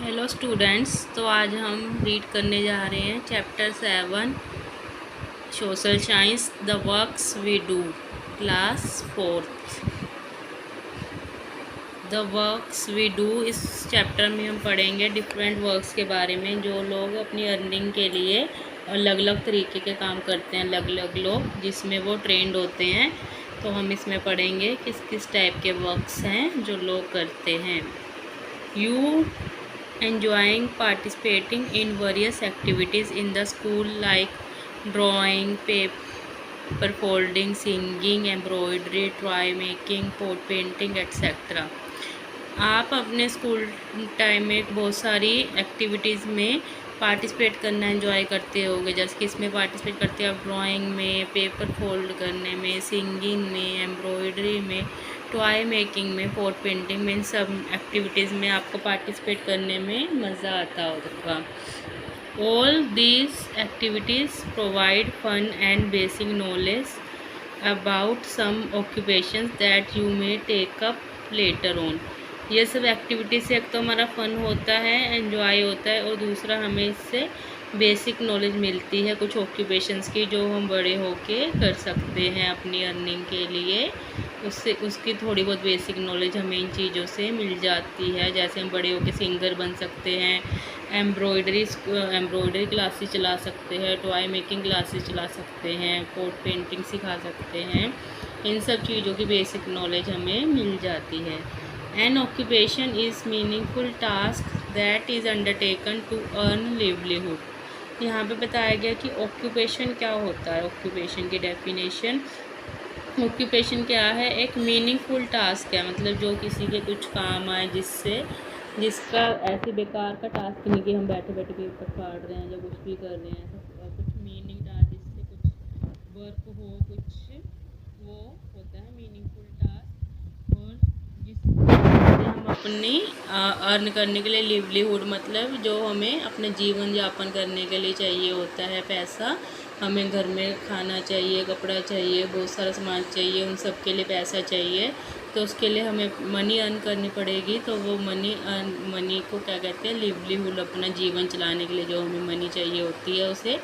Hello students, तो आज हम रीड करने जा रहे हैं chapter 7 social science the works we do, class 4th। The works we do, इस चैप्टर में हम पढ़ेंगे डिफरेंट वर्क्स के बारे में जो लोग अपनी अर्निंग के लिए अलग अलग तरीके के काम करते हैं, अलग अलग लोग जिसमें वो ट्रेंड होते हैं। तो हम इसमें पढ़ेंगे किस किस टाइप के वर्क्स हैं जो लोग करते हैं। You enjoying participating in various activities in the school like drawing, paper folding, singing, embroidery, toy making, pot painting etc. आप अपने स्कूल टाइम में बहुत सारी एक्टिविटीज़ में पार्टिसिपेट करना एंजॉय करते होगे। जैसे कि इसमें पार्टिसिपेट करते हैं आप ड्राइंग में, पेपर फोल्ड करने में, सिंगिंग में, एम्ब्रॉयडरी में, टॉय मेकिंग में, पॉट पेंटिंग में। इन सब एक्टिविटीज़ में आपको पार्टिसिपेट करने में मज़ा आता होगा। All these activities provide fun and basic knowledge about some occupations that you may take up later on. ये सब एक्टिविटी से एक तो हमारा फ़न होता है, एंजॉय होता है, और दूसरा हमें इससे बेसिक नॉलेज मिलती है कुछ ऑक्यूपेशंस की जो हम बड़े होके कर सकते हैं अपनी अर्निंग के लिए। उससे उसकी थोड़ी बहुत बेसिक नॉलेज हमें इन चीज़ों से मिल जाती है। जैसे हम बड़े होके सिंगर बन सकते हैं, एम्ब्रॉयडरी क्लासेस चला सकते हैं, टॉय मेकिंग क्लासेस चला सकते हैं, पॉट पेंटिंग सिखा सकते हैं। इन सब चीज़ों की बेसिक नॉलेज हमें मिल जाती है। An occupation is meaningful task that is undertaken to earn livelihood. यहाँ पे बताया गया कि ऑक्यूपेशन क्या होता है। ऑक्यूपेशन की डेफिनेशन, ऑक्यूपेशन क्या है, एक मीनिंगफुल टास्क है, मतलब जो किसी के कुछ काम आए, जिसका ऐसे बेकार का टास्क नहीं कि हम बैठे बैठे पेपर फाड़ रहे हैं या कुछ भी कर रहे हैं। कुछ मीनिंग टास्क, जिससे कुछ वर्क हो, कुछ वो होता है मीनिंगफुल टास्क। और जिससे हम अपनी अर्न करने के लिए लिवलीहुड, मतलब जो हमें अपने जीवन यापन करने के लिए चाहिए होता है पैसा। हमें घर में खाना चाहिए, कपड़ा चाहिए, बहुत सारा सामान चाहिए, उन सब के लिए पैसा चाहिए। तो उसके लिए हमें मनी अर्न करनी पड़ेगी। तो वो मनी को क्या कहते हैं, लिवलीहुड। अपना जीवन चलाने के लिए जो हमें मनी चाहिए होती है उसे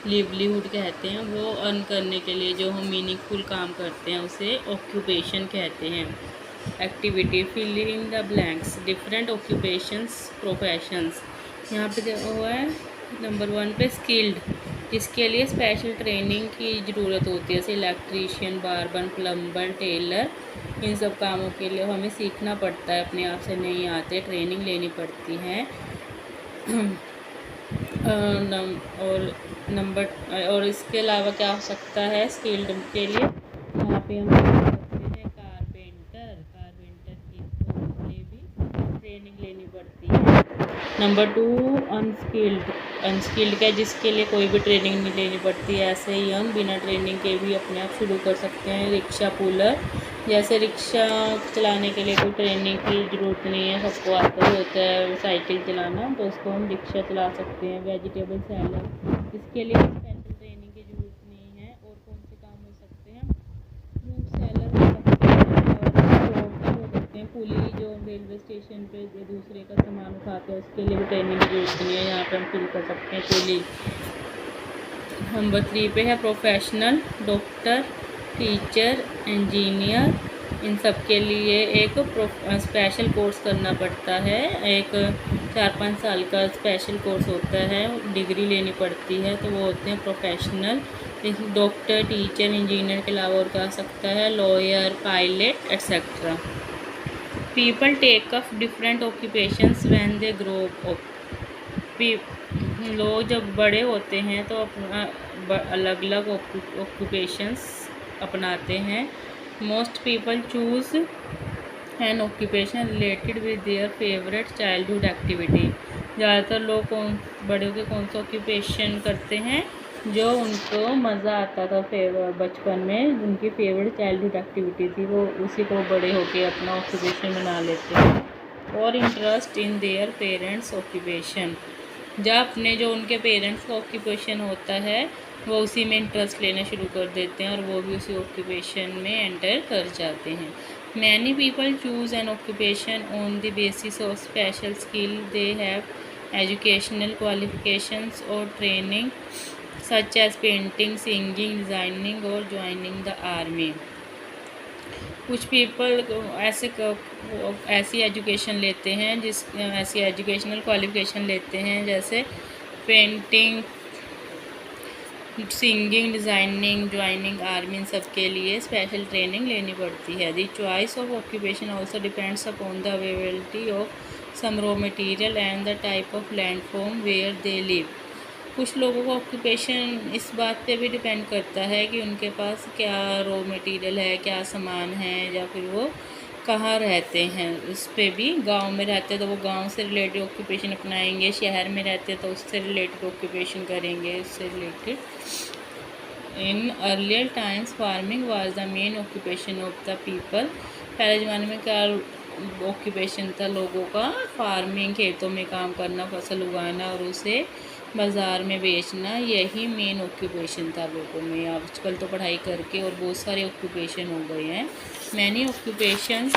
लिवलीहुड कहते हैं। वो अर्न करने के लिए जो हम मीनिंगफुल काम करते हैं उसे ऑक्यूपेशन कहते हैं। Activity, fill in the blanks, different occupations, professions. यहाँ पे जो हुआ है नंबर 1 पे स्किल्ड, इसके लिए स्पेशल ट्रेनिंग की ज़रूरत होती है, जैसे इलेक्ट्रीशियन, बार्बर, प्लम्बर, टेलर। इन सब कामों के लिए हमें सीखना पड़ता है, अपने आप से नहीं आते, ट्रेनिंग लेनी पड़ती है। और इसके अलावा क्या हो सकता है स्किल्ड के लिए, यहाँ पे हम देख सकते हैं कारपेंटर की तो लिए भी ट्रेनिंग लेनी पड़ती है। नंबर 2 अनस्किल्ड का, जिसके लिए कोई भी ट्रेनिंग नहीं लेनी पड़ती है, ऐसे ही हम बिना ट्रेनिंग के भी अपने आप शुरू कर सकते हैं। रिक्शा पुलर, जैसे रिक्शा चलाने के लिए कोई ट्रेनिंग की ज़रूरत नहीं है, सबको आता ही होता है साइकिल चलाना, तो उसको हम रिक्शा चला सकते हैं। वेजिटेबल सेलर, इसके लिए स्पेशल ट्रेनिंग की ज़रूरत नहीं है। और कौन से काम हो सकते हैं, फ्रूट सेलर हो सकते हैं, हो सकते हैं पुली, जो रेलवे स्टेशन पे दूसरे का सामान उठाते हैं, उसके लिए भी ट्रेनिंग की जरूरत नहीं है, यहाँ पे हम फिल कर सकते हैं पुली। नंबर 3 पे है प्रोफेशनल, डॉक्टर, टीचर, इंजीनियर। इन सब के लिए एक स्पेशल कोर्स करना पड़ता है। एक 4-5 साल का स्पेशल कोर्स होता है, डिग्री लेनी पड़ती है, तो वो होते हैं प्रोफेशनल। डॉक्टर, टीचर, इंजीनियर के अलावा और क्या सकता है, lawyer, pilot etcetera. People take up different occupations when they grow up. लोग जब बड़े होते हैं तो अपना अलग अलग ऑक्यूपेशंस अपनाते हैं। Most people choose N occupation related with their favourite childhood activity. ज़्यादातर लोग बड़े होकर कौन सा ऑक्यूपेशन करते हैं, जो उनको मज़ा आता था बचपन में, उनकी फेवरेट चाइल्डहुड एक्टिविटी थी, वो उसी को बड़े होकर अपना ऑक्यूपेशन बना लेते हैं। और interest in their parents occupation, जब अपने जो उनके पेरेंट्स का ऑक्यूपेशन होता है वो उसी में इंटरेस्ट लेना शुरू कर देते हैं और वो भी उसी ऑक्यूपेशन में एंटर कर जाते हैं। Many people choose an occupation on the basis of special skill they have, educational qualifications or training, such as painting, singing, designing or joining the army. कुछ पीपल ऐसी एजुकेशन लेते हैं ऐसी एजुकेशनल क्वालिफिकेशन लेते हैं जैसे painting, singing, designing, joining army, इन सब के लिए स्पेशल ट्रेनिंग लेनी पड़ती है। The choice of occupation also depends upon the availability of some raw material and the type of landform where they live. कुछ लोगों का ऑक्यूपेशन इस बात पे भी डिपेंड करता है कि उनके पास क्या रॉ मटेरियल है, क्या सामान है, या फिर वो कहाँ रहते हैं। उस पर भी, गांव में रहते हैं तो वो गांव से रिलेटेड ऑक्यूपेशन अपनाएंगे, शहर में रहते हैं तो उससे रिलेटेड ऑक्यूपेशन करेंगे, उससे related. In earlier times farming was the main occupation of the people. पहले ज़माने में क्या ऑक्यूपेशन था लोगों का? फार्मिंग, खेतों में काम करना, फसल उगाना और उसे बाज़ार में बेचना, यही मेन ऑक्यूपेशन था लोगों में। आजकल तो पढ़ाई करके और बहुत सारे ऑक्यूपेशन हो गए हैं। Many occupations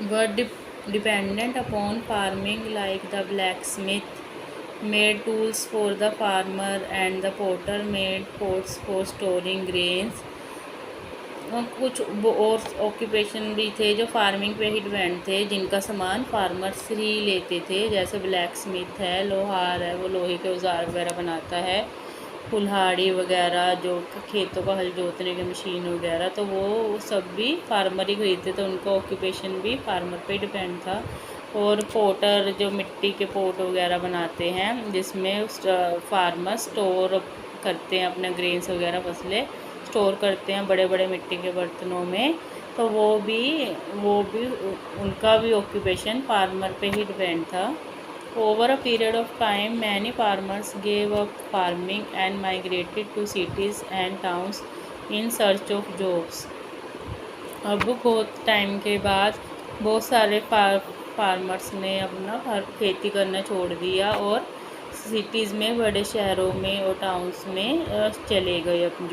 were dependent upon farming, like the blacksmith made tools for the farmer and the potter made pots for storing grains। कुछ और ऑक्यूपेशन भी थे जो फार्मिंग पे ही डिपेंड थे, जिनका सामान फार्मर्स ही लेते थे। जैसे ब्लैक स्मिथ है, लोहार है, वो लोहे के औजार वगैरह बनाता है, कुल्हाड़ी वगैरह जो खेतों का हल जोतने की मशीन वगैरह, तो वो सब भी फार्मर ही खरीदते थे। उनका ऑक्यूपेशन भी फार्मर पे डिपेंड था। और पोटर जो मिट्टी के पोट वगैरह बनाते हैं, जिसमें फार्मर स्टोर करते हैं अपने ग्रेन्स वगैरह, फसलें स्टोर करते हैं बड़े बड़े मिट्टी के बर्तनों में, तो वो भी उनका भी ऑक्यूपेशन फार्मर पे ही डिपेंड था। Over a period of time many farmers gave up farming and migrated to cities and towns in search of jobs. अब बहुत टाइम के बाद बहुत सारे फार्मर्स ने अपना खेती करना छोड़ दिया और सिटीज़ में, बड़े शहरों में और टाउन्स में चले गए अपनी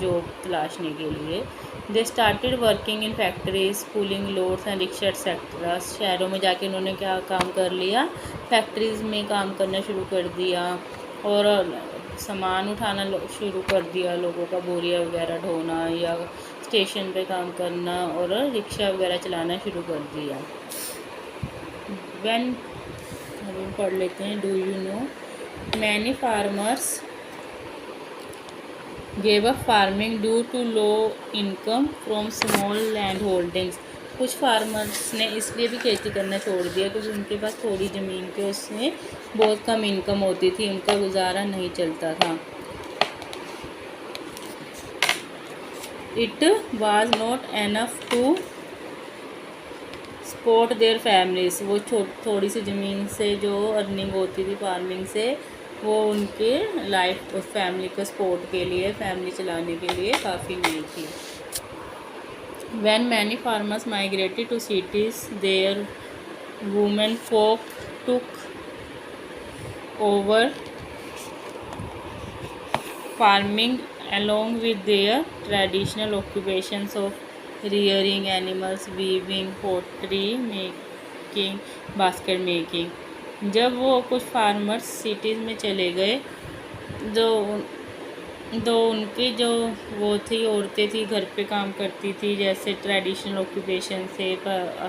जॉब तलाशने के लिए। They started working in factories, pulling loads and rickshaw etcetera. शहरों में जाके उन्होंने क्या काम कर लिया? फैक्ट्रीज़ में काम करना शुरू कर दिया और सामान उठाना शुरू कर दिया लोगों का, बोरिया वगैरह ढोना या स्टेशन पे काम करना और रिक्शा वगैरह चलाना शुरू कर दिया। व्हेन, हम पढ़ लेते हैं। Do you know many farmers gave up farming due to low income from small land holdings. कुछ फार्मर्स ने इसलिए भी खेती करना छोड़ दिया क्योंकि उनके पास थोड़ी ज़मीन के उसमें बहुत कम इनकम होती थी, उनका गुजारा नहीं चलता था। It was not enough to support their families. वो थोड़ी सी ज़मीन से जो अर्निंग होती थी फार्मिंग से, वो उनके लाइफ और फैमिली को सपोर्ट के लिए, फैमिली चलाने के लिए काफ़ी नहीं थी। When many farmers migrated to cities their women folk took over farming along with their traditional occupations of rearing animals, weaving, pottery making, basket making। जब वो कुछ फार्मर्स सिटीज़ में चले गए, जो उनकी जो वो थी, औरतें थी, घर पे काम करती थी, जैसे ट्रेडिशनल ऑक्यूपेशन से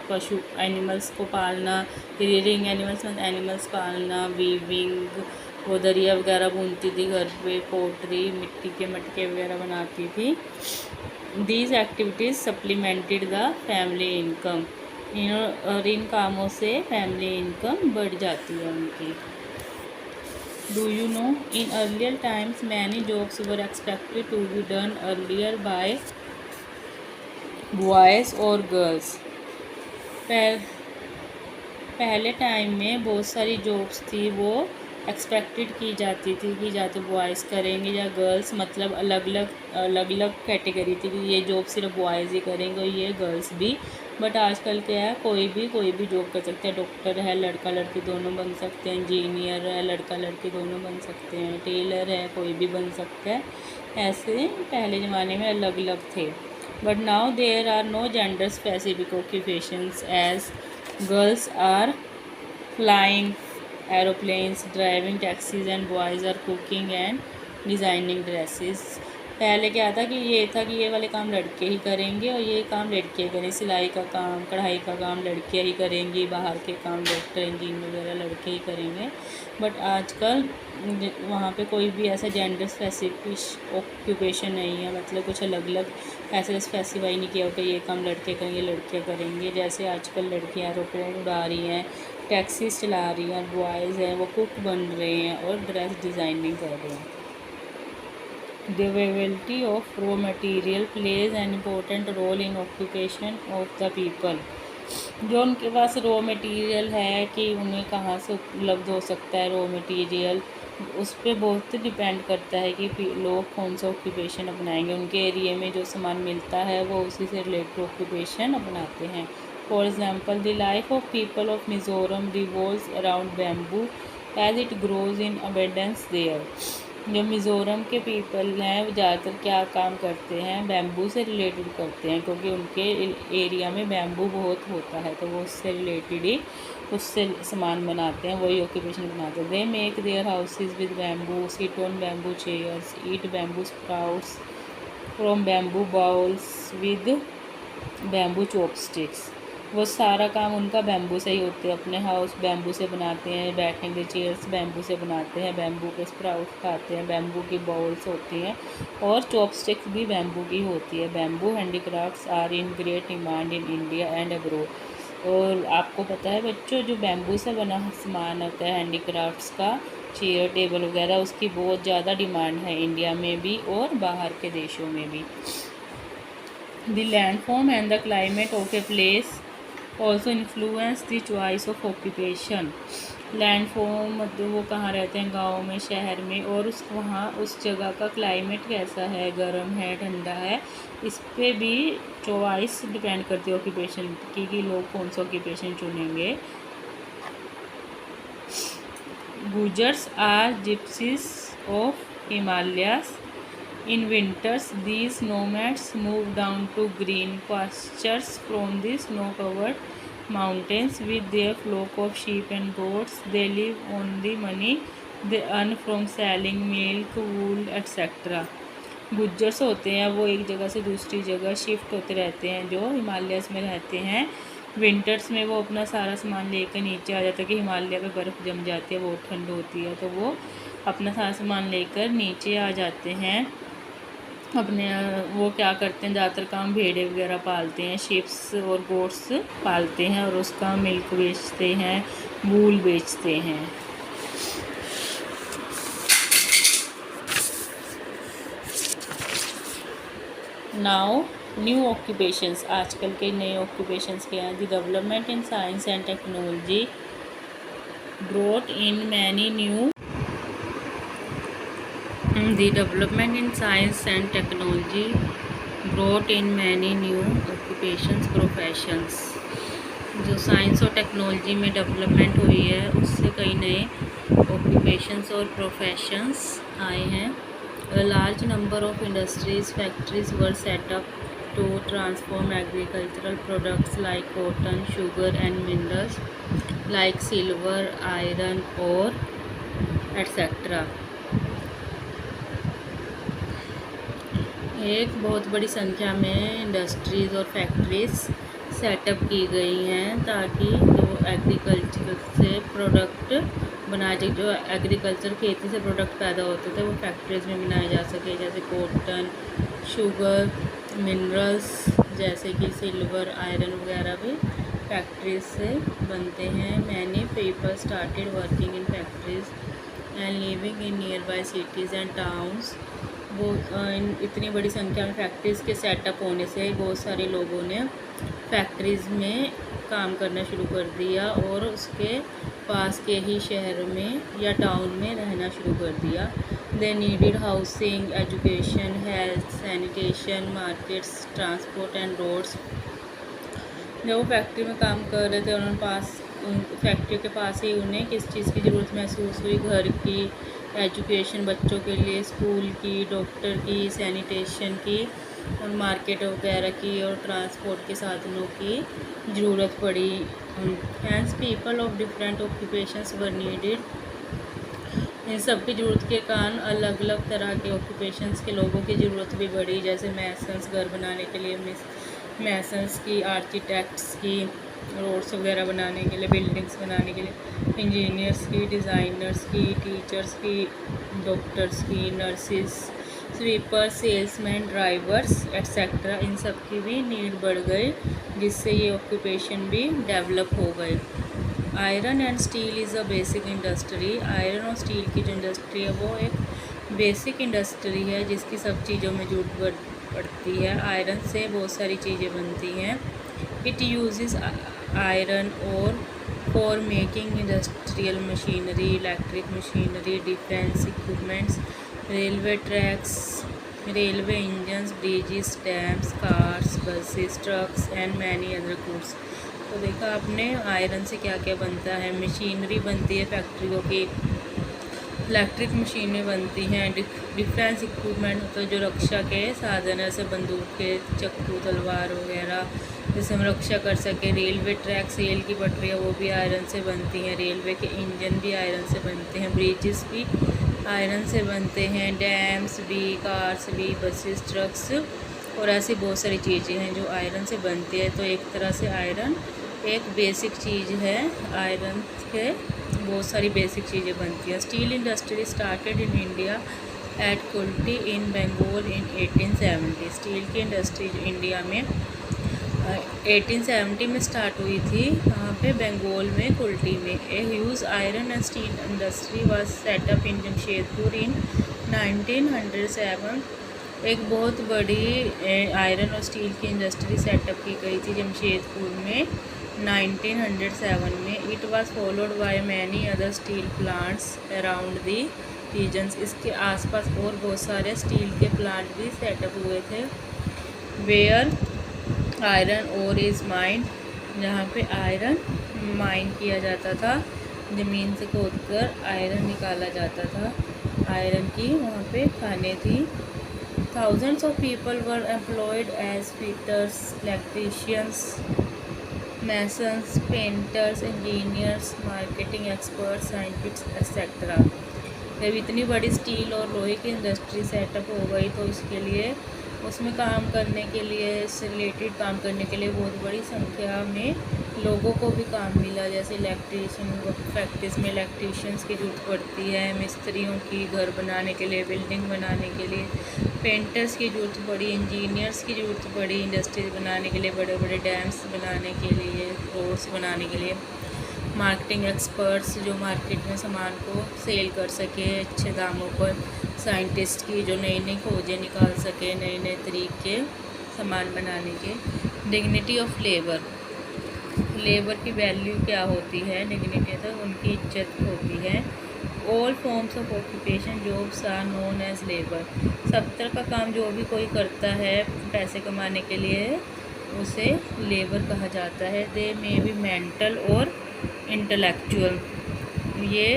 पशु एनिमल्स को पालना, रियरिंग एनिमल्स पालना, वीविंग, वो दरिया वगैरह बुनती थी घर पे, पोट्री, मिट्टी के मटके वगैरह बनाती थी। These activities supplemented the family income. और इन कामों से फैमिली इनकम बढ़ जाती है उनकी। Do you know in earlier times many jobs were expected to be done earlier by boys और गर्ल्स। पहले टाइम में बहुत सारी जॉब्स थी वो एक्सपेक्टेड की जाती थी कि या तो बॉयज़ करेंगे या गर्ल्स, मतलब अलग अलग कैटेगरी थी कि ये जॉब सिर्फ बॉयज़ ही करेंगे और ये गर्ल्स भी। बट आजकल क्या है, कोई भी जॉब कर सकता है। डॉक्टर है, लड़का लड़की दोनों बन सकते हैं। इंजीनियर है, लड़का लड़की दोनों बन सकते हैं। टेलर है, कोई भी बन सकता है। ऐसे पहले ज़माने में अलग अलग थे। But now there are no gender specific occupations as girls are flying aeroplanes, driving taxis and boys are cooking and designing dresses। पहले क्या था कि ये था कि ये वाले काम लड़के ही करेंगे और ये काम लड़के करें। सिलाई का काम, कढ़ाई का काम लड़कियां ही करेंगी। बाहर के काम डॉक्टर इंजीनियर वगैरह लड़के ही करेंगे। बट आजकल वहाँ पे कोई भी ऐसा जेंडर स्पेसिफिक ऑक्यूपेशन नहीं है, मतलब कुछ अलग अलग ऐसे स्पेसिफाई नहीं किया हो कि ये काम लड़के करेंगे लड़कियाँ करेंगे। जैसे आजकल लड़कियाँ एरोप्लेन उड़ा रही हैं, टैक्सीज चला रही हैं, बॉयज़ हैं वो कुक बन रहे हैं और ड्रेस डिज़ाइनिंग कर रहे हैं। The availability of raw material plays an important role in occupation of the people. जो उनके पास रॉ मटेरियल है कि उन्हें कहाँ से उपलब्ध हो सकता है रॉ मटेरियल, उस पर बहुत डिपेंड करता है कि लोग कौन सा ऑक्यूपेशन अपनाएंगे। उनके एरिया में जो सामान मिलता है वो उसी से रिलेटेड ऑक्यूपेशन अपनाते हैं। For example, the life of people of Mizoram revolves around bamboo as it grows in abundance there. जो मिज़ोरम के पीपल हैं वो ज़्यादातर क्या काम करते हैं, बैम्बू से रिलेटेड करते हैं, क्योंकि उनके एरिया में बैम्बू बहुत होता है तो वो उससे रिलेटेड ही उससे सामान बनाते हैं, वही ऑक्यूपेशन बनाते हैं। They make their houses with bamboo, sit on bamboo chairs, eat bamboo sprouts from bamboo bowls with bamboo chopsticks. वो सारा काम उनका बैम्बू से ही होते हैं। अपने हाउस बैम्बू से बनाते हैं, बैठने के चेयर्स बैम्बू से बनाते हैं, बैम्बू के स्प्राउट खाते हैं, बैम्बू की बाउल्स होती हैं और चॉपस्टिक्स भी बैम्बू की होती है। Bamboo handicrafts are in great demand in India and abroad. और आपको पता है बच्चों, जो बैम्बू से बना सामान होता है हैंडीक्राफ्ट्स का, चेयर टेबल वगैरह, उसकी बहुत ज़्यादा डिमांड है इंडिया में भी और बाहर के देशों में भी। The landform and the climate of a place also influence the choice of occupation. Landform मतलब वो कहाँ रहते हैं, गाँव में, शहर में, और वहाँ उस जगह का क्लाइमेट कैसा है, गर्म है, ठंडा है, इस पे भी चॉइस डिपेंड करती है ऑक्यूपेशन की कि लोग कौन सा ऑक्यूपेशन चुनेंगे। Gujjars are gypsies of Himalayas. In winters, these nomads move down to green pastures from the snow-covered mountains with their flock of sheep and goats. They live on the money they earn from selling milk, wool, etc. Gujjars होते हैं वो एक जगह से दूसरी जगह shift होते रहते हैं, जो हिमालयस में रहते हैं। विंटर्स में वो अपना सारा सामान लेकर नीचे आ जाता है कि हिमालय पे बर्फ़ जम जाती है, बहुत ठंड होती है, तो वो अपना सारा सामान लेकर नीचे आ जाते हैं। अपने वो क्या करते हैं, ज़्यादातर काम भेड़े वगैरह पालते हैं, शिप्स और गोट्स पालते हैं और उसका मिल्क बेचते हैं, वूल बेचते हैं। नाउ न्यू ऑक्यूपेशंस, आजकल के नए ऑक्यूपेशंस क्या हैं। The development in science and technology brought in many new The development in science and technology brought in many new occupations, professions। जो साइंस और टेक्नोलॉजी में डेवलपमेंट हुई है उससे कई नए ऑक्यूपेशंस और प्रोफेशंस आए हैं। A large number of industries, factories were set up to transform agricultural products like cotton, sugar and minerals like silver, iron ore, etc। एक बहुत बड़ी संख्या में इंडस्ट्रीज़ और फैक्ट्रीज सेटअप की गई हैं ताकि जो एग्रीकल्चर से प्रोडक्ट बनाए जाए, जो एग्रीकल्चर खेती से प्रोडक्ट पैदा होते थे वो फैक्ट्रीज़ में बनाए जा सके, जैसे कॉटन, शुगर, मिनरल्स जैसे कि सिल्वर, आयरन वगैरह भी फैक्ट्रीज से बनते हैं। Many people started working in factories and living in near by cities and towns. वो इतनी बड़ी संख्या में फैक्ट्रीज़ के सेटअप होने से बहुत सारे लोगों ने फैक्ट्रीज़ में काम करना शुरू कर दिया और उसके पास के ही शहर में या टाउन में रहना शुरू कर दिया। They needed housing, education, health, sanitation, markets, transport and roads. जब वो फैक्ट्री में काम कर रहे थे उन्होंने फैक्ट्री के पास ही उन्हें किस चीज़ की ज़रूरत महसूस हुई? घर की, एजुकेशन बच्चों के लिए, स्कूल की, डॉक्टर की, सैनिटेशन की और मार्केट वगैरह की और ट्रांसपोर्ट के साधनों की ज़रूरत पड़ी। Hence people of different occupations were needed. इन सब की ज़रूरत के कारण अलग अलग तरह के ऑक्यूपेशंस के लोगों की ज़रूरत भी बढ़ी, जैसे मैसन्स घर बनाने के लिए, मैसन्स की, आर्किटेक्ट्स की, रोड्स वगैरह बनाने के लिए, बिल्डिंग्स बनाने के लिए, इंजीनियर्स की, डिज़ाइनर्स की, टीचर्स की, डॉक्टर्स की, nurses, sweeper, salesman, drivers etcetera. इन सब की भी नीड बढ़ गई, जिससे ये ऑक्यूपेशन भी डेवलप हो गए। Iron and steel is a basic industry. Iron और स्टील की जो इंडस्ट्री है वो एक बेसिक इंडस्ट्री है जिसकी सब चीज़ों में जरूरत पड़ती है। आयरन से बहुत सारी चीज़ें बनती हैं। इट यूजेस आयरन और for making industrial machinery, electric machinery, defence equipments, railway tracks, railway engines, bridges, dams, cars, buses, trucks and many other goods. तो देखा आपने आयरन से क्या क्या बनता है। मशीनरी बनती है फैक्ट्रियों की, इलेक्ट्रिक मशीनें बनती हैं, डिफेंस इक्विपमेंट मतलब जो रक्षा के साधन है, जैसे बंदूक के चाकू, तलवार वगैरह, जिससे हम रक्षा कर सके। रेलवे ट्रैक्स, रेल की पटरियाँ वो भी आयरन से बनती हैं। रेलवे के इंजन भी आयरन से बनते हैं। ब्रिजेस भी आयरन से बनते हैं। डैम्स भी, कार्स भी, बसेस, ट्रक्स और ऐसी बहुत सारी चीज़ें हैं जो आयरन से बनती है। तो एक तरह से आयरन एक बेसिक चीज़ है। आयरन के बहुत सारी बेसिक चीज़ें बनती हैं। Steel industry started in India at Kulti in Bengal in 1870। Steel की इंडस्ट्री इंडिया में 1870 में स्टार्ट हुई थी। वहाँ पे बंगाल में, कुल्टी में। A huge iron and steel industry was set up in Jamshedpur in 1907। एक बहुत बड़ी आयरन और स्टील की इंडस्ट्री सेटअप की गई थी जमशेदपुर में 1907 में। It was followed by many other steel plants around the regions. इसके आसपास और बहुत सारे स्टील के प्लांट भी सेटअप हुए थे। Where iron ore is mined, जहाँ पे आयरन माइन किया जाता था, ज़मीन से खोदकर आयरन निकाला जाता था। आयरन की वहाँ पे खानें थी। Thousands of people were employed as fitters, electricians, masons, painters, engineers, marketing experts, scientists, etc. जब इतनी बड़ी स्टील और लोहे की इंडस्ट्री सेटअप हो गई तो इसके लिए, उसमें काम करने के लिए, इससे रिलेटेड काम करने के लिए बहुत बड़ी संख्या में लोगों को भी काम मिला। जैसे इलेक्ट्रीशियन, फैक्ट्रीज में इलेक्ट्रीशियंस की ज़रूरत पड़ती है, मिस्त्रियों की घर बनाने के लिए, बिल्डिंग बनाने के लिए, पेंटर्स की ज़रूरत पड़ी, इंजीनियर्स की ज़रूरत पड़ी, इंडस्ट्रीज बनाने के लिए, बड़े बड़े डैम्स बनाने के लिए, रोड्स बनाने के लिए, मार्केटिंग एक्सपर्ट्स जो मार्केट में सामान को सेल कर सके अच्छे दामों पर, साइंटिस्ट की जो नई नई खोजें निकाल सके, नए नए तरीके सामान बनाने के। डिग्निटी ऑफ लेबर, लेबर की वैल्यू क्या होती है? डिग्निटी तो उनकी इज्जत होती है। All forms of occupation jobs are known as labour. सब तरह का काम जो भी कोई करता है पैसे कमाने के लिए उसे लेबर कहा जाता है। दे मे बी मेंटल और इंटेलेक्चुअल। ये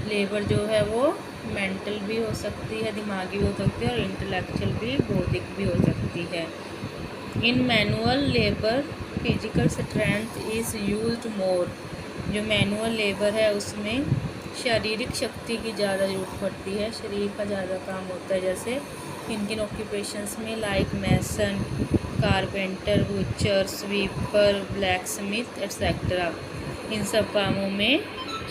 लेबर जो है वो मेंटल भी हो सकती है, दिमागी भी हो सकती है, और इंटेलेक्चुअल भी, बौद्धिक भी हो सकती है। In manual labour physical strength is used मोर। जो मैनुअल लेबर है उसमें शारीरिक शक्ति की ज़्यादा ज़रूरत पड़ती है, शरीर का ज़्यादा काम होता है। जैसे किन किन ऑक्यूपेशंस में? Like mason, carpenter, butcher, sweeper, blacksmith etcetera. इन सब कामों में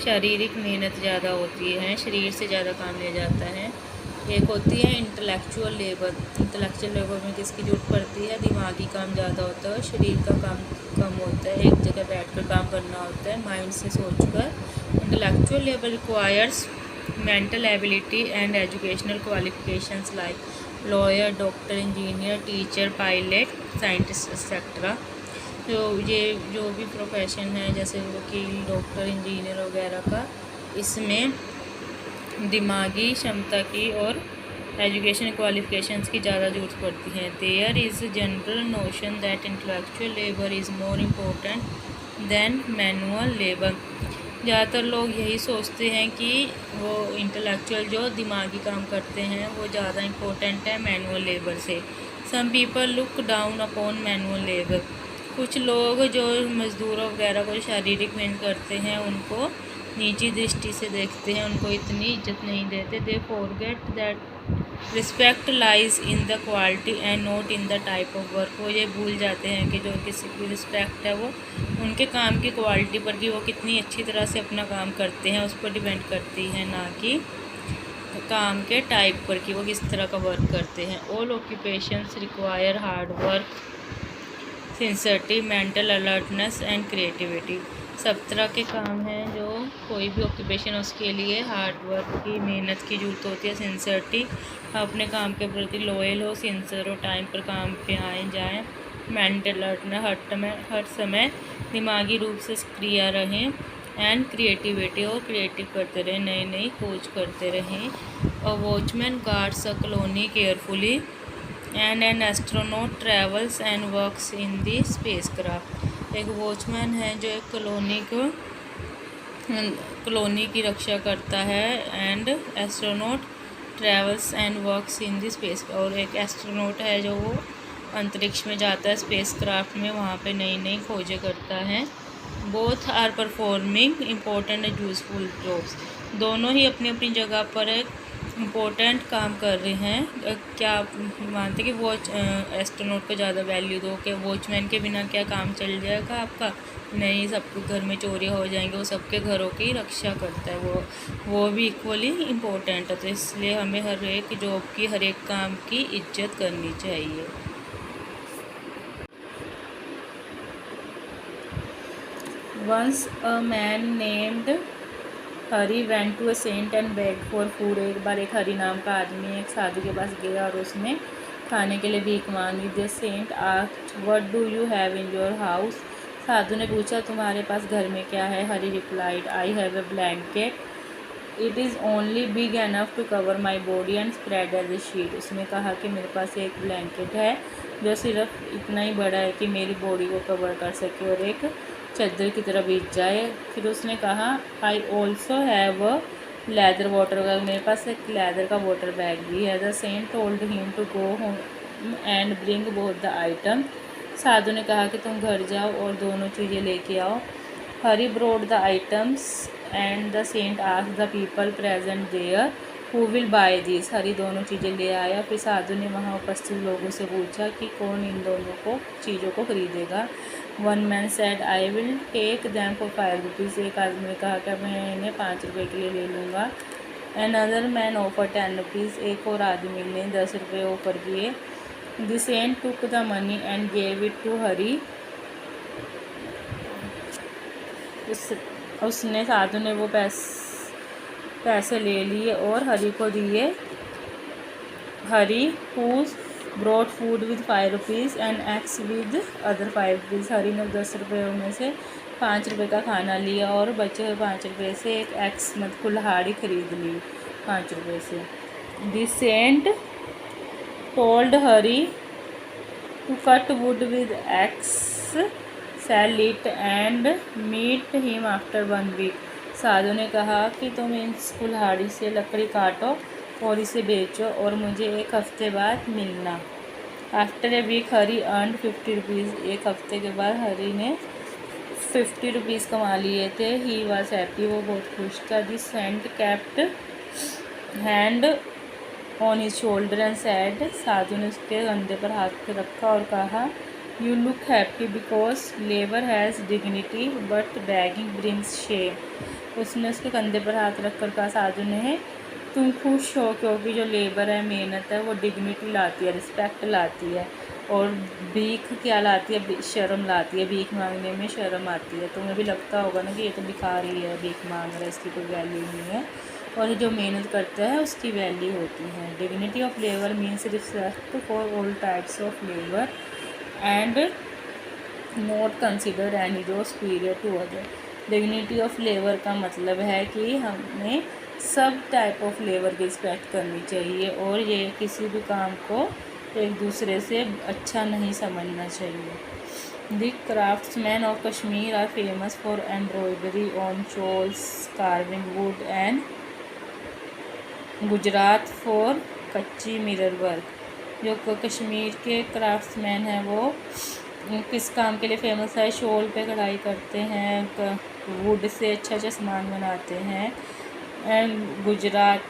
शारीरिक मेहनत ज़्यादा होती है, शरीर से ज़्यादा काम लिया जाता है। एक होती है इंटेलेक्चुअल लेबर। इंटेलेक्चुअल लेबर में किसकी ज़रूरत पड़ती है? दिमागी काम ज़्यादा होता है, शरीर का काम कम होता है, एक जगह बैठकर काम करना होता है, माइंड से सोचकर। Intellectual labour requires mental ability and educational qualifications like lawyer, doctor, engineer, teacher, pilot, scientist etcetera. तो ये जो भी प्रोफेशन है जैसे वकील, डॉक्टर, इंजीनियर वगैरह का, इसमें दिमागी क्षमता की और एजुकेशन क्वालिफिकेशंस की ज़्यादा ज़रूरत पड़ती है। There is general notion that intellectual labour is more important than manual labour. ज़्यादातर लोग यही सोचते हैं कि वो इंटेलेक्चुअल जो दिमागी काम करते हैं वो ज़्यादा इम्पोर्टेंट है मैनुअल लेबर से। Some people look down upon manual labour. कुछ लोग जो मज़दूरों वगैरह को शारीरिक मेहनत करते हैं उनको नीची दृष्टि से देखते हैं, उनको इतनी इज्जत नहीं देते। They forget that respect lies in the quality and not in the type of work. वो ये भूल जाते हैं कि जो किसी की रिस्पेक्ट है वो उनके काम की क्वालिटी पर, कि वो कितनी अच्छी तरह से अपना काम करते हैं उस पर डिपेंड करती है, ना कि काम के टाइप पर कि वो किस तरह का वर्क करते हैं। All occupations require hard work, sincerity, mental alertness and creativity. सब तरह के काम हैं जो कोई भी ऑक्यूपेशन उसके लिए हार्ड वर्क की, मेहनत की ज़रूरत होती है। सिंसियरिटी, अपने काम के प्रति लॉयल हो, सिंसियर हो, टाइम पर काम पे आए जाएं। मेंटल अलर्टनेस, हर समय दिमागी रूप से सक्रिय रहें। एंड क्रिएटिविटी, और क्रिएटिव करते रहें, नई नई खोज करते रहें। A watchman guards a colony carefully and an astronaut travels and works in the spacecraft. एक वॉचमैन है जो एक कॉलोनी की रक्षा करता है। And astronaut travels and works in the space, और एक एस्ट्रोनॉट है जो वो अंतरिक्ष में जाता है स्पेसक्राफ्ट में, वहाँ पे नई नई खोजें करता है। Both are performing important and useful jobs. दोनों ही अपनी अपनी जगह पर एक इम्पोर्टेंट काम कर रहे हैं। क्या आप मानते कि वॉच एस्ट्रोनॉट को ज़्यादा वैल्यू दो कि वॉचमैन के बिना क्या काम चल जाएगा आपका? नहीं, सबके घर में चोरियाँ हो जाएंगी। वो सबके घरों की रक्षा करता है, वो भी इक्वली इम्पोर्टेंट है। तो इसलिए हमें हर एक जॉब की, हर एक काम की इज्जत करनी चाहिए। Once a man named Hari went to a saint and beg for food. एक बार एक हरी नाम का आदमी एक साधु के पास गया और उसने खाने के लिए भीख मांगी। The saint asked what do you have in your house. साधु ने पूछा तुम्हारे पास घर में क्या है? Hari replied I have a blanket, it is only big enough to cover my body and spread as a sheet. उसने कहा कि मेरे पास एक ब्लैंकेट है जो सिर्फ इतना ही बड़ा है कि मेरी बॉडी को कवर कर सके और एक चादर की तरह बिछ जाए। फिर उसने कहा I also have a leather water bag, मेरे पास एक लेदर का वाटर बैग भी है। The saint told him to go home and bring both the item. साधु ने कहा कि तुम घर जाओ और दोनों चीज़ें लेके आओ। Hari brought the items and the saint asked the people present there who will buy this. Hari दोनों चीज़ें ले आया। फिर साधु ने वहाँ उपस्थित लोगों से पूछा कि कौन इन दोनों को चीज़ों को खरीदेगा। One man said I will take them for 5 rupees. एक आदमी ने कहा कि मैं इन्हें 5 रुपये के लिए ले लूँगा। Another man offer 10 rupees. एक और आदमी ने 10 रुपये ऑफर किए। The saint took the money and gave it to Hari. उसने साधु ने वो पैसे ले लिए और हरी को दिए। Hari who brought food with 5 rupees and eggs with other 5 rupees. Hari ने 10 रुपये में से 5 रुपये का खाना लिया और बचे हुए 5 रुपये से एक एग्स कुल्हाड़ी खरीद ली 5 रुपये से। The saint told Hari to cut wood with axe, sell it and meet him after 1 week. साधु ने कहा कि तुम इस कुल्हाड़ी से लकड़ी काटो और इसे बेचो और मुझे एक हफ्ते बाद मिलना। After a week Hari earned 50 rupees. एक हफ्ते के बाद हरी ने 50 रुपीज़ कमा लिए थे। ही वॉज हैप्पी, वो बहुत खुश था। This saint kept hand on his shoulder and said. साधु ने उसके कंधे पर हाथ रखा और कहा you look happy because labour has dignity but begging brings shame. उसने उसके कंधे पर हाथ रख कर कहा साधु ने तुम खुश हो क्योंकि जो लेबर है, मेहनत है, वो डिग्निटी लाती है, रिस्पेक्ट लाती है। और भीख क्या लाती है? शर्म लाती है। भीख मांगने में शर्म आती है। तुम्हें भी लगता होगा ना कि ये तो भिखारी है, भीख मांग रहा है, इसकी कोई वैल्यू नहीं है। और जो मेहनत करता है उसकी वैल्यू होती है। Dignity of labour means respect for all types of labour and not considered any job superior to other. Dignity of labour का मतलब है कि हमें सब टाइप ऑफ लेबर की रिस्पेक्ट करनी चाहिए और ये किसी भी काम को एक दूसरे से अच्छा नहीं समझना चाहिए। The craftsman of Kashmir are famous for embroidery on shawls, carving wood and Gujarat for Kutchi mirror work. जो कश्मीर के क्राफ्ट्समैन हैं वो किस काम के लिए फेमस है? शॉल पे कढ़ाई करते हैं, वुड से अच्छा सामान बनाते हैं। एंड गुजरात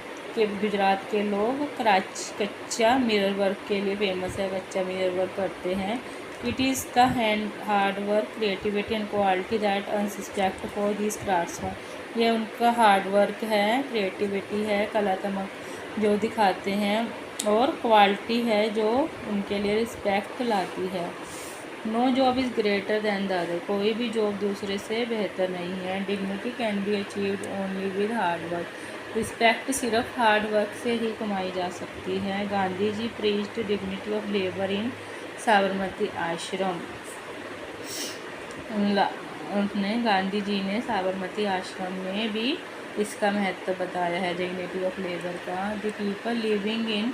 के लोग कच्चा मिरर वर्क के लिए फेमस है, कच्चा मिरर वर्क करते हैं। It is the hand hard work, creativity and quality that earns respect for this craftsman. ये उनका हार्ड वर्क है, क्रिएटिविटी है, कलात्मक जो दिखाते हैं, और क्वालिटी है जो उनके लिए रिस्पेक्ट लाती है। No job is greater than the other, कोई भी जॉब दूसरे से बेहतर नहीं है। Dignity can be achieved only with hard work, respect सिर्फ हार्ड वर्क से ही कमाई जा सकती है। Gandhi ji preached dignity of labour in Sabarmati Ashram. Gandhi जी ने साबरमती आश्रम में भी इसका महत्व बताया है, डिग्निटी ऑफ लेबर का। The people living in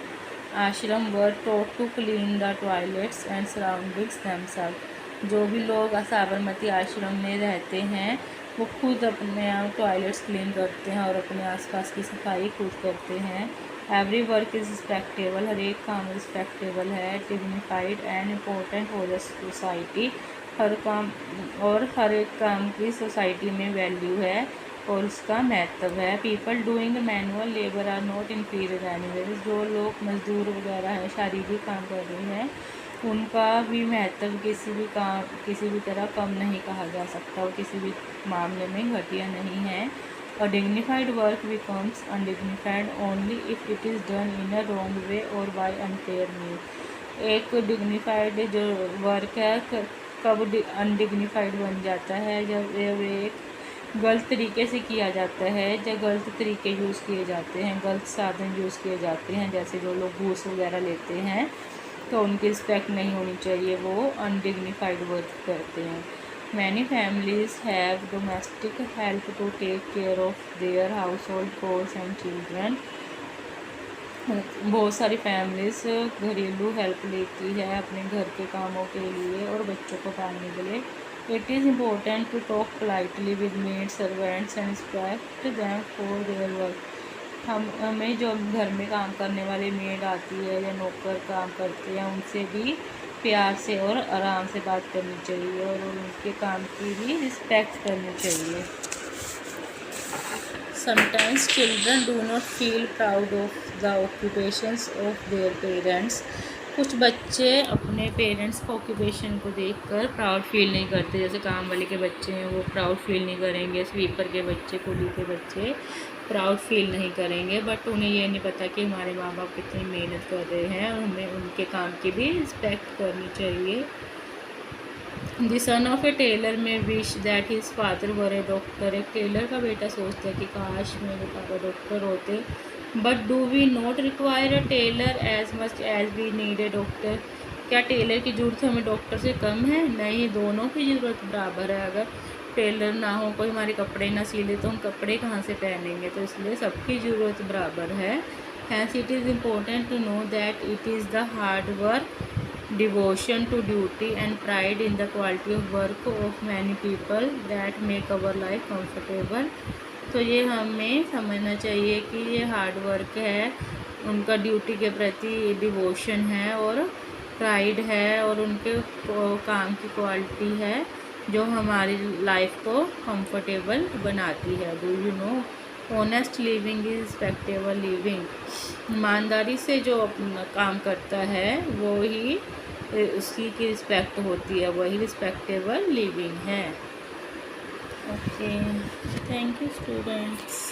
ashram were taught to clean the toilets and surroundings themselves. जो भी लोग साबरमती आश्रम में रहते हैं वो खुद अपने टॉयलेट्स क्लीन करते हैं और अपने आसपास की सफाई खुद करते हैं। एवरी वर्क इज़ रिस्पेक्टेबल, हर एक काम रिस्पेक्टेबल है। Dignified and important for the society, हर काम और हर एक काम की सोसाइटी में वैल्यू है और उसका महत्व है। People doing manual labour are not inferior anywhere, जो लोग मजदूर वगैरह हैं, शारीरिक काम कर रहे हैं, उनका भी महत्व किसी भी तरह कम नहीं कहा जा सकता और किसी भी मामले में घटिया नहीं है। और dignified work becomes undignified only if it is done in a wrong way और बाय अनफेयर मीन्स। एक डिग्निफाइड जो वर्क है कब अनडिग्निफाइड बन जाता है? जब एक गलत तरीके से किया जाता है, जब गलत तरीके यूज़ किए जाते हैं, गलत साधन यूज़ किए जाते हैं, जैसे जो लोग घूस वगैरह लेते हैं तो उनकी रिस्पेक्ट नहीं होनी चाहिए, वो अनडिग्निफाइड वर्क करते हैं। Many families have domestic help to take care of their household chores and children. बहुत सारी फैमिलीज़ घरेलू हेल्प लेती है अपने घर के कामों के लिए और बच्चों को पालने के लिए। It is important to talk politely with maid servants and respect them for their work. हमें जो घर में काम करने वाले मेड आती है या नौकर काम करते हैं उनसे भी प्यार से और आराम से बात करनी चाहिए और उनके काम की भी रिस्पेक्ट करनी चाहिए। Sometimes children do not feel proud of the occupations of their parents. कुछ बच्चे अपने पेरेंट्स का ऑक्यूपेशन को देखकर प्राउड फील नहीं करते। जैसे काम वाले के बच्चे हैं वो प्राउड फील नहीं करेंगे, स्वीपर के बच्चे, कुली के बच्चे प्राउड फील नहीं करेंगे, बट उन्हें ये नहीं पता कि हमारे माँ बाप कितनी मेहनत कर रहे हैं और हमें उनके काम की भी रिस्पेक्ट करनी चाहिए। The son of a tailor में wish that his father were a doctor. एक टेलर का बेटा सोचता है कि काश मेरे पापा डॉक्टर होते। But do we not require a tailor as much as we need a doctor. क्या टेलर की ज़रूरत हमें डॉक्टर से कम है? नहीं, दोनों की ज़रूरत बराबर है। अगर टेलर ना हो, कोई हमारे कपड़े ना सिले तो हम कपड़े कहाँ से पहनेंगे? तो इसलिए सबकी ज़रूरत बराबर है। Hence it is important to know that it is the hard work, devotion to duty and pride in the quality of work of many people that make our life comfortable। तो ये हमें समझना चाहिए कि ये हार्ड वर्क है, उनका duty के प्रति डिवोशन है और प्राइड है और उनके काम की क्वालिटी है जो हमारी लाइफ को कंफर्टेबल बनाती है। Do you no honest living is respectable living. ईमानदारी से जो अपना काम करता है वो ही उसकी की रिस्पेक्ट होती है, वही रिस्पेक्टेबल लिविंग है। Okay, thank you students.